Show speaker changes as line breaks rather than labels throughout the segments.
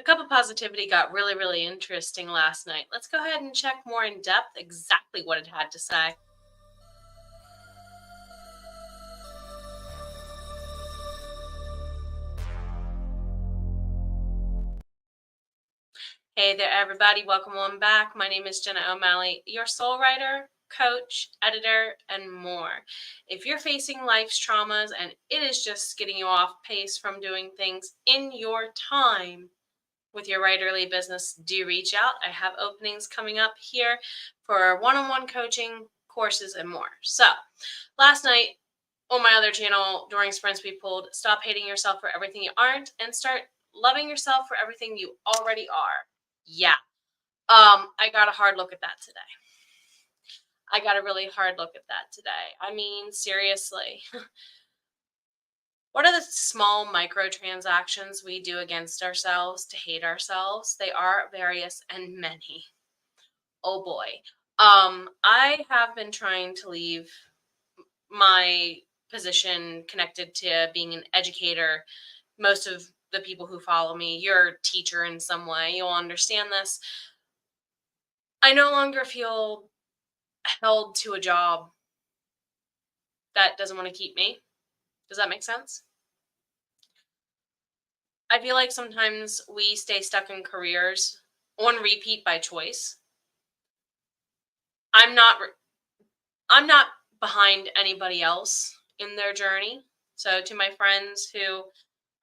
Cup of Positivity got really, really interesting last night. Let's go ahead and check more in depth exactly what it had to say. Hey there, everybody. Welcome on back. My name is Jenna O'Malley, your soul writer, coach, editor, and more. If you're facing life's traumas and it is just getting you off pace from doing things in your time with your writerly business, do reach out. I have openings coming up here for one-on-one coaching, courses, and more. So last night on my other channel during sprints, we pulled Stop Hating Yourself for Everything You Aren't and Start Loving Yourself for Everything You Already Are. Yeah. I got a hard look at that today. I got a really hard look at that today. I mean, seriously. What are the small microtransactions we do against ourselves to hate ourselves? They are various and many. Oh boy. I have been trying to leave my position connected to being an educator. Most of the people who follow me, you're a teacher in some way, you'll understand this. I no longer feel held to a job that doesn't want to keep me. Does that make sense? I feel like sometimes we stay stuck in careers on repeat by choice. I'm not behind anybody else in their journey. So to my friends who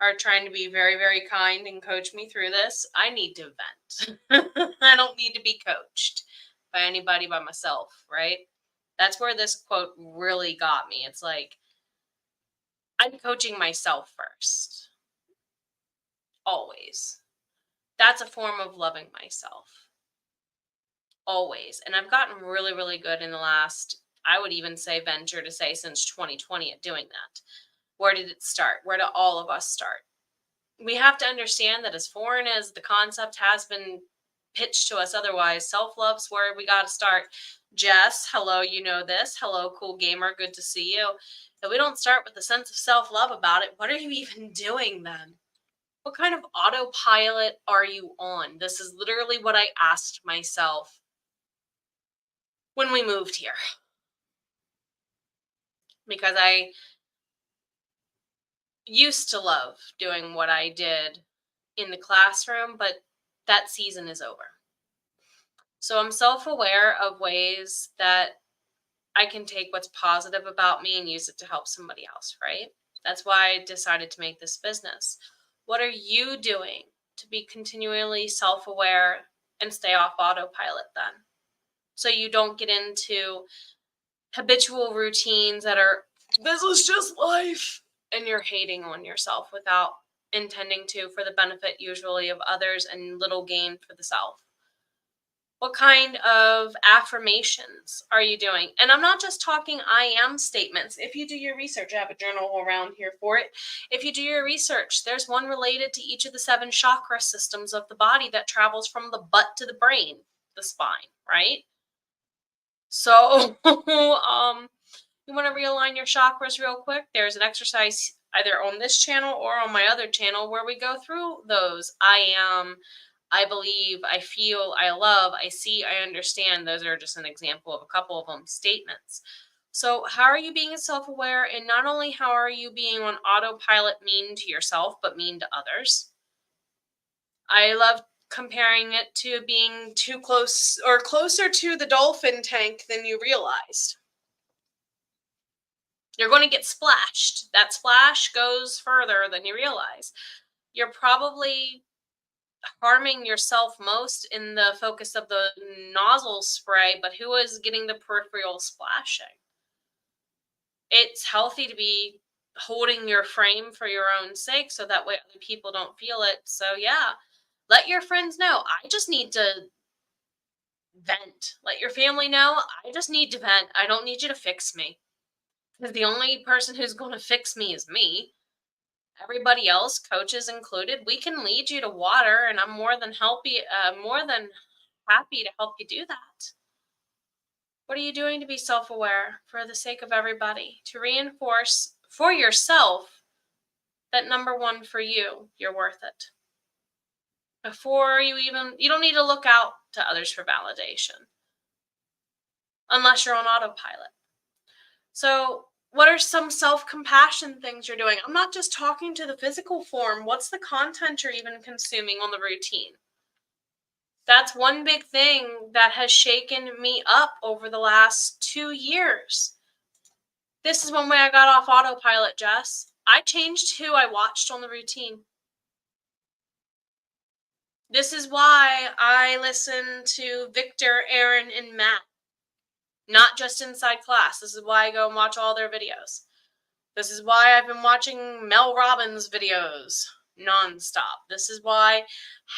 are trying to be very, very kind and coach me through this, I need to vent. I don't need to be coached by anybody by myself, right? That's where this quote really got me. It's like, I'm coaching myself first. Always. That's a form of loving myself. Always. And I've gotten really, really good in the last, I would even say venture to say since 2020 at doing that. Where did it start? Where do all of us start? We have to understand that as foreign as the concept has been pitched to us otherwise, self-love's where we got to start. Jess, hello, you know this. Hello, cool gamer, good to see you. If we don't start with a sense of self-love about it, what are you even doing then? What kind of autopilot are you on? This is literally what I asked myself when we moved here. Because I used to love doing what I did in the classroom, but that season is over. So I'm self-aware of ways that I can take what's positive about me and use it to help somebody else, right? That's why I decided to make this business. What are you doing to be continually self-aware and stay off autopilot then? So you don't get into habitual routines that are, this is just life, and you're hating on yourself without intending to, for the benefit usually of others and little gain for the self. What kind of affirmations are you doing? And I'm not just talking I am statements. If you do your research, I have a journal around here for it. If you do your research, there's one related to each of the 7 chakra systems of the body that travels from the butt to the brain, the spine, right? So you want to realign your chakras real quick. There's an exercise either on this channel or on my other channel where we go through those. I am, I believe, I feel, I love, I see, I understand. Those are just an example of a couple of them statements. So how are you being self-aware? And not only how are you being on autopilot mean to yourself, but mean to others? I love comparing it to being too close or closer to the dolphin tank than you realized. You're going to get splashed. That splash goes further than you realize. You're probably harming yourself most in the focus of the nozzle spray, but who is getting the peripheral splashing? It's healthy to be holding your frame for your own sake so that way other people don't feel it. So yeah, let your friends know. I just need to vent. Let your family know. I just need to vent. I don't need you to fix me. Because the only person who's going to fix me is me. Everybody else, coaches included, we can lead you to water, and I'm more than happy to help you do that. What are you doing to be self-aware for the sake of everybody? To reinforce for yourself that number one for you, you're worth it. before you don't need to look out to others for validation unless you're on autopilot. So what are some self-compassion things you're doing? I'm not just talking to the physical form. What's the content you're even consuming on the routine? That's one big thing that has shaken me up over the last 2 years. This is one way I got off autopilot, Jess. I changed who I watched on the routine. This is why I listen to Victor, Aaron, and Matt. Not just inside class. This is why I go and watch all their videos. This is why I've been watching Mel Robbins' videos nonstop. This is why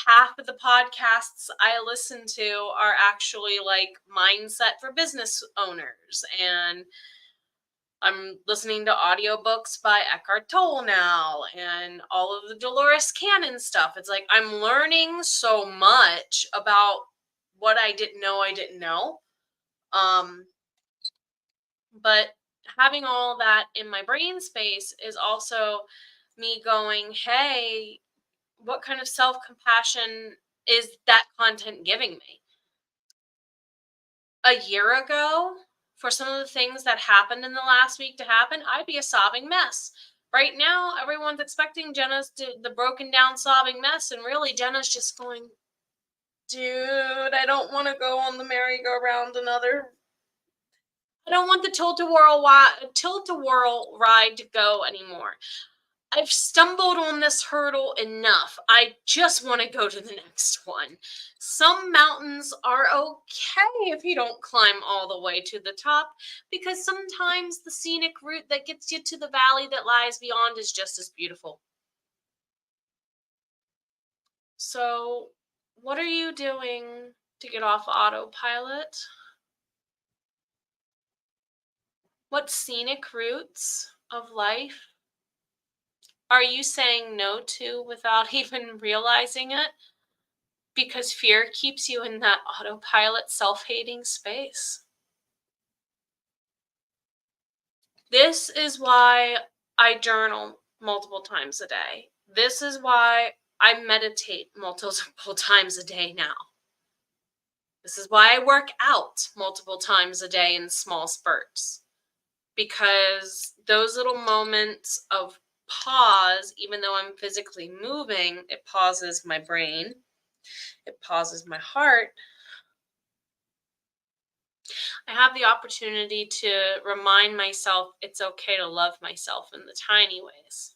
half of the podcasts I listen to are actually like mindset for business owners. And I'm listening to audiobooks by Eckhart Tolle now and all of the Dolores Cannon stuff. It's like I'm learning so much about what I didn't know. But having all that in my brain space is also me going, hey, what kind of self-compassion is that content giving me? A year ago, for some of the things that happened in the last week to happen, I'd be a sobbing mess. Right now, everyone's expecting Jenna's the broken down sobbing mess, and really Jenna's just going, dude, I don't want to go on the merry-go-round another. I don't want the tilt-a-whirl ride to go anymore. I've stumbled on this hurdle enough. I just want to go to the next one. Some mountains are okay if you don't climb all the way to the top, because sometimes the scenic route that gets you to the valley that lies beyond is just as beautiful. So, what are you doing to get off autopilot? What scenic routes of life are you saying no to without even realizing it? Because fear keeps you in that autopilot, self-hating space. This is why I journal multiple times a day. This is why I meditate multiple times a day now. This is why I work out multiple times a day in small spurts. Because those little moments of pause, even though I'm physically moving, it pauses my brain, it pauses my heart. I have the opportunity to remind myself it's okay to love myself in the tiny ways.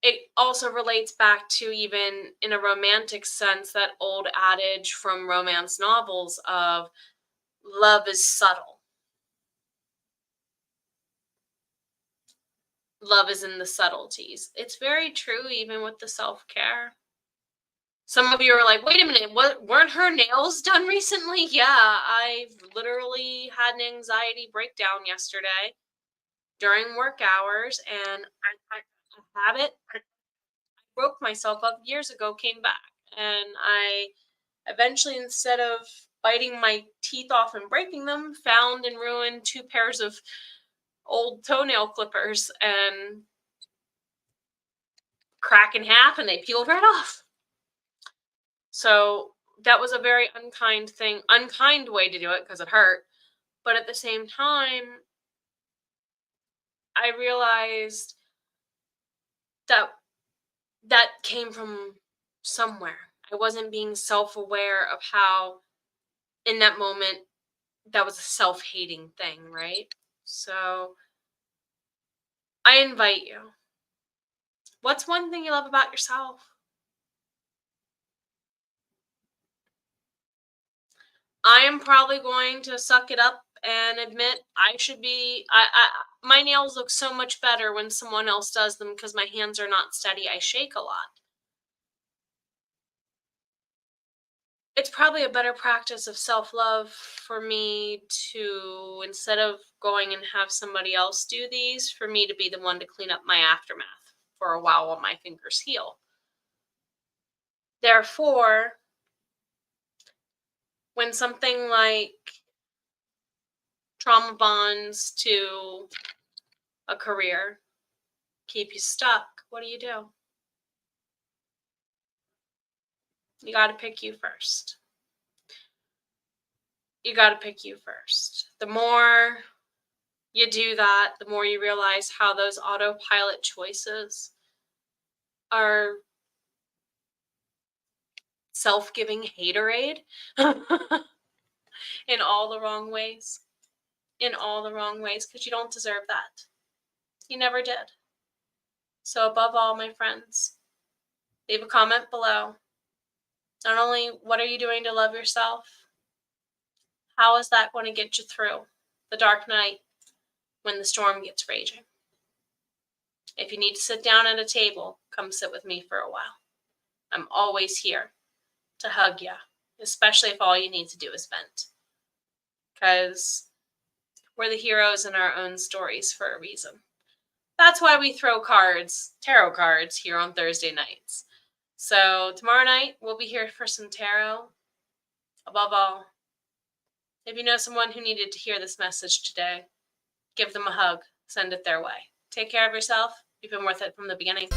It also relates back to, even in a romantic sense, that old adage from romance novels of love is subtle. Love is in the subtleties. It's very true, even with the self-care. Some of you are like, wait a minute, weren't her nails done recently? Yeah, I literally had an anxiety breakdown yesterday during work hours, and I have it. I broke myself up years ago, came back, and I eventually, instead of biting my teeth off and breaking them, found and ruined 2 pairs of old toenail clippers and crack in half, and they peeled right off. So that was a very unkind way to do it, because it hurt. But at the same time, I realized that that came from somewhere. I wasn't being self-aware of how, in that moment, that was a self-hating thing, right? So I invite you. What's one thing you love about yourself? I am probably going to suck it up and admit I should be. My nails look so much better when someone else does them, because my hands are not steady. I shake a lot. It's probably a better practice of self-love for me to, instead of going and have somebody else do these, for me to be the one to clean up my aftermath for a while my fingers heal. Therefore, when something like trauma bonds to a career keep you stuck, what do? You got to pick you first. You got to pick you first. The more you do that, the more you realize how those autopilot choices are self-giving haterade in all the wrong ways. In all the wrong ways, because you don't deserve that. You never did. So above all, my friends, leave a comment below. Not only what are you doing to love yourself, how is that going to get you through the dark night when the storm gets raging? If you need to sit down at a table, come sit with me for a while. I'm always here to hug you, especially if all you need to do is vent. Because we're the heroes in our own stories for a reason. That's why we throw cards, tarot cards, here on Thursday nights. So tomorrow night, we'll be here for some tarot. Above all, if you know someone who needed to hear this message today, give them a hug. Send it their way. Take care of yourself. You've been worth it from the beginning.